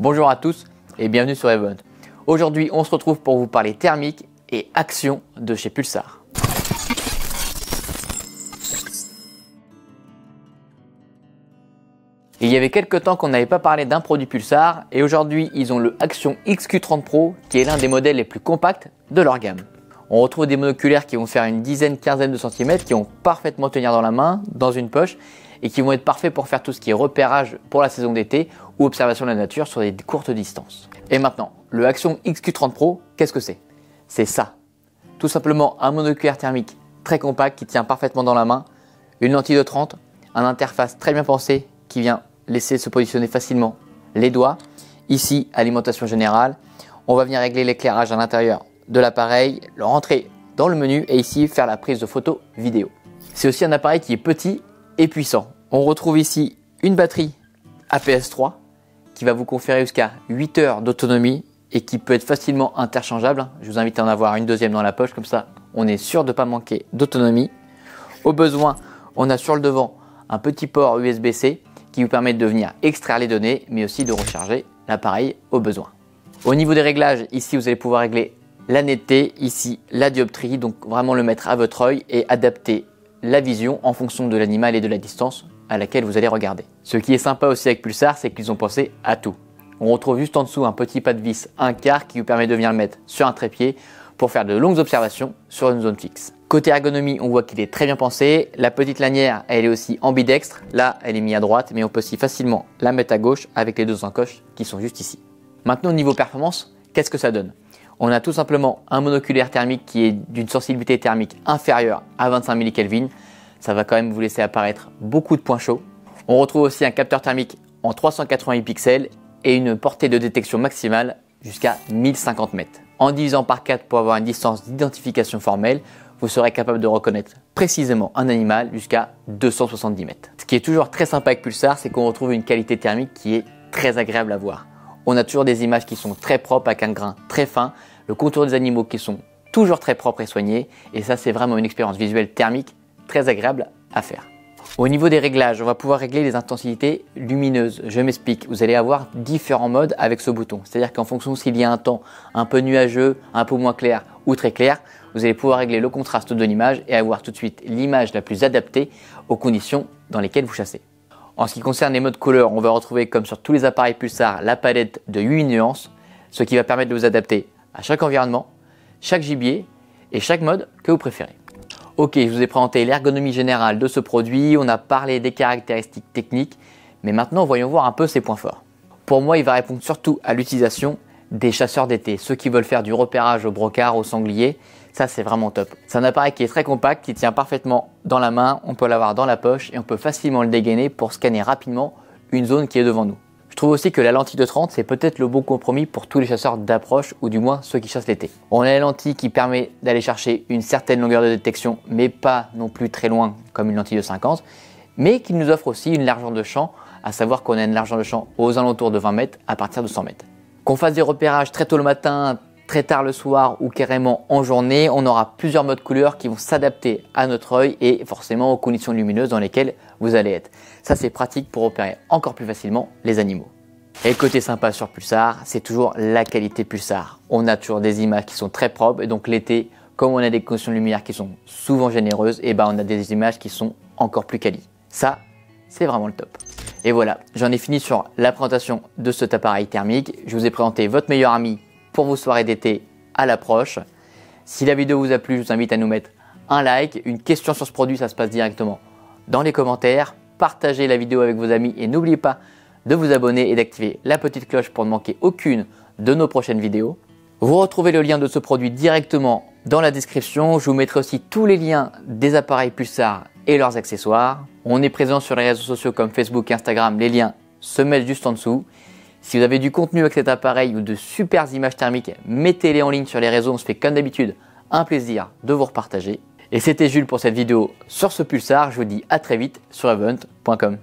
Bonjour à tous et bienvenue sur Event. Aujourd'hui, on se retrouve pour vous parler thermique et action de chez Pulsar. Il y avait quelques temps qu'on n'avait pas parlé d'un produit Pulsar et aujourd'hui, ils ont le Action XQ30 Pro qui est l'un des modèles les plus compacts de leur gamme. On retrouve des monoculaires qui vont faire une quinzaine de centimètres, qui vont parfaitement tenir dans la main, dans une poche et qui vont être parfaits pour faire tout ce qui est repérage pour la saison d'été ou observation de la nature sur des courtes distances. Et maintenant, le Action XQ30 Pro, qu'est-ce que c'est? C'est ça. Tout simplement un monoculaire thermique très compact qui tient parfaitement dans la main, une lentille de 30, une interface très bien pensée qui vient laisser se positionner facilement les doigts. Ici, alimentation générale. On va venir régler l'éclairage à l'intérieur de l'appareil, le rentrer dans le menu et ici faire la prise de photo vidéo. C'est aussi un appareil qui est petit et puissant. On retrouve ici une batterie APS3 qui va vous conférer jusqu'à 8 heures d'autonomie et qui peut être facilement interchangeable. Je vous invite à en avoir une deuxième dans la poche, comme ça on est sûr de ne pas manquer d'autonomie. Au besoin, on a sur le devant un petit port USB-C qui vous permet de venir extraire les données mais aussi de recharger l'appareil au besoin. Au niveau des réglages, ici vous allez pouvoir régler la netteté, ici la dioptrie, donc vraiment le mettre à votre œil et adapter la vision en fonction de l'animal et de la distance à laquelle vous allez regarder. Ce qui est sympa aussi avec Pulsar, c'est qu'ils ont pensé à tout. On retrouve juste en dessous un petit pas de vis 1/4 qui vous permet de venir le mettre sur un trépied pour faire de longues observations sur une zone fixe. Côté ergonomie, on voit qu'il est très bien pensé. La petite lanière, elle est aussi ambidextre. Là, elle est mise à droite, mais on peut aussi facilement la mettre à gauche avec les deux encoches qui sont juste ici. Maintenant, au niveau performance, qu'est-ce que ça donne? On a tout simplement un monoculaire thermique qui est d'une sensibilité thermique inférieure à 25 millikelvin. Ça va quand même vous laisser apparaître beaucoup de points chauds. On retrouve aussi un capteur thermique en 388 pixels et une portée de détection maximale jusqu'à 1050 mètres. En divisant par 4 pour avoir une distance d'identification formelle, vous serez capable de reconnaître précisément un animal jusqu'à 270 mètres. Ce qui est toujours très sympa avec Pulsar, c'est qu'on retrouve une qualité thermique qui est très agréable à voir. On a toujours des images qui sont très propres avec un grain très fin, le contour des animaux qui sont toujours très propres et soignés, et ça c'est vraiment une expérience visuelle thermique très agréable à faire. Au niveau des réglages, on va pouvoir régler les intensités lumineuses. Je m'explique, vous allez avoir différents modes avec ce bouton. C'est-à-dire qu'en fonction s'il y a un temps un peu nuageux, un peu moins clair ou très clair, vous allez pouvoir régler le contraste de l'image et avoir tout de suite l'image la plus adaptée aux conditions dans lesquelles vous chassez. En ce qui concerne les modes couleurs, on va retrouver comme sur tous les appareils Pulsar la palette de 8 nuances, ce qui va permettre de vous adapter à chaque environnement, chaque gibier et chaque mode que vous préférez. Ok, je vous ai présenté l'ergonomie générale de ce produit, on a parlé des caractéristiques techniques, mais maintenant voyons voir un peu ses points forts. Pour moi, il va répondre surtout à l'utilisation des chasseurs d'été, ceux qui veulent faire du repérage au brocard, au sanglier, ça c'est vraiment top. C'est un appareil qui est très compact, qui tient parfaitement dans la main, on peut l'avoir dans la poche et on peut facilement le dégainer pour scanner rapidement une zone qui est devant nous. Je trouve aussi que la lentille de 30, c'est peut-être le bon compromis pour tous les chasseurs d'approche ou du moins ceux qui chassent l'été. On a la lentille qui permet d'aller chercher une certaine longueur de détection, mais pas non plus très loin comme une lentille de 50, mais qui nous offre aussi une largeur de champ, à savoir qu'on a une largeur de champ aux alentours de 20 mètres à partir de 100 mètres. Qu'on fasse des repérages très tôt le matin, très tard le soir ou carrément en journée, on aura plusieurs modes couleurs qui vont s'adapter à notre œil et forcément aux conditions lumineuses dans lesquelles vous allez être. Ça c'est pratique pour repérer encore plus facilement les animaux. Et le côté sympa sur Pulsar, c'est toujours la qualité Pulsar. On a toujours des images qui sont très propres et donc l'été, comme on a des conditions de lumière qui sont souvent généreuses, et on a des images qui sont encore plus quali. Ça, c'est vraiment le top. Et voilà, j'en ai fini sur la présentation de cet appareil thermique. Je vous ai présenté votre meilleur ami pour vos soirées d'été à l'approche. Si la vidéo vous a plu, je vous invite à nous mettre un like, une question sur ce produit, ça se passe directement dans les commentaires. Partagez la vidéo avec vos amis et n'oubliez pas de vous abonner et d'activer la petite cloche pour ne manquer aucune de nos prochaines vidéos. Vous retrouvez le lien de ce produit directement dans la description. Je vous mettrai aussi tous les liens des appareils Pulsar et leurs accessoires. On est présent sur les réseaux sociaux comme Facebook et Instagram. Les liens se mettent juste en dessous. Si vous avez du contenu avec cet appareil ou de super images thermiques, mettez-les en ligne sur les réseaux. On se fait comme d'habitude un plaisir de vous repartager. Et c'était Jules pour cette vidéo sur ce Pulsar. Je vous dis à très vite sur event.com.